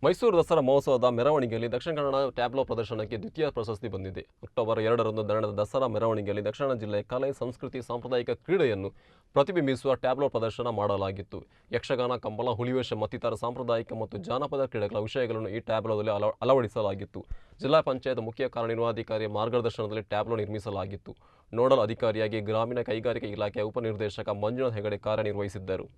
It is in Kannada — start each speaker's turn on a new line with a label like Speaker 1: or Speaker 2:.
Speaker 1: ಮೈಸೂರು ದಸರಾ ಮಹೋತ್ಸವದ ಮೆರವಣಿಗೆಯಲ್ಲಿ ದಕ್ಷಿಣ ಕನ್ನಡ ಟ್ಯಾಬ್ಲೋ ಪ್ರದರ್ಶನಕ್ಕೆ ದ್ವಿತೀಯ ಪ್ರಶಸ್ತಿ ಬಂದಿದೆ. ಅಕ್ಟೋಬರ್ 2ರಂದು ನಡೆದ ದಸರಾ ಮೆರವಣಿಗೆಯಲ್ಲಿ ದಕ್ಷಿಣ ಜಿಲ್ಲೆಯ ಕಲೆ, ಸಂಸ್ಕೃತಿ, ಸಾಂಪ್ರದಾಯಿಕ ಕ್ರೀಡೆಯನ್ನು ಪ್ರತಿಬಿಂಬಿಸುವ ಟ್ಯಾಬ್ಲೋ ಪ್ರದರ್ಶನ ಮಾಡಲಾಗಿತ್ತು. ಯಕ್ಷಗಾನ, ಕಂಬಳ, ಹುಲಿವೇಷ ಮತ್ತಿತರ ಸಾಂಪ್ರದಾಯಿಕ ಮತ್ತು ಜಾನಪದ ಕ್ರೀಡೆಗಳ ವಿಷಯಗಳನ್ನು ಈ ಟ್ಯಾಬ್ಲೋದಲ್ಲಿ ಅಳವಡಿಸಲಾಗಿತ್ತು. ಜಿಲ್ಲಾ ಪಂಚಾಯತ್ ಮುಖ್ಯ ಕಾರ್ಯನಿರ್ವಹಣಾಧಿಕಾರಿಯ ಮಾರ್ಗದರ್ಶನದಲ್ಲಿ ಟ್ಯಾಬ್ಲೋ ನಿರ್ಮಿಸಲಾಗಿತ್ತು. ನೋಡಲ್ ಅಧಿಕಾರಿಯಾಗಿ ಗ್ರಾಮೀಣ ಕೈಗಾರಿಕೆ ಇಲಾಖೆಯ ಉಪನಿರ್ದೇಶಕ ಮಂಜುನಾಥ್ ಹೆಗಡೆ ಕಾರ್ಯನಿರ್ವಹಿಸಿದ್ದರು.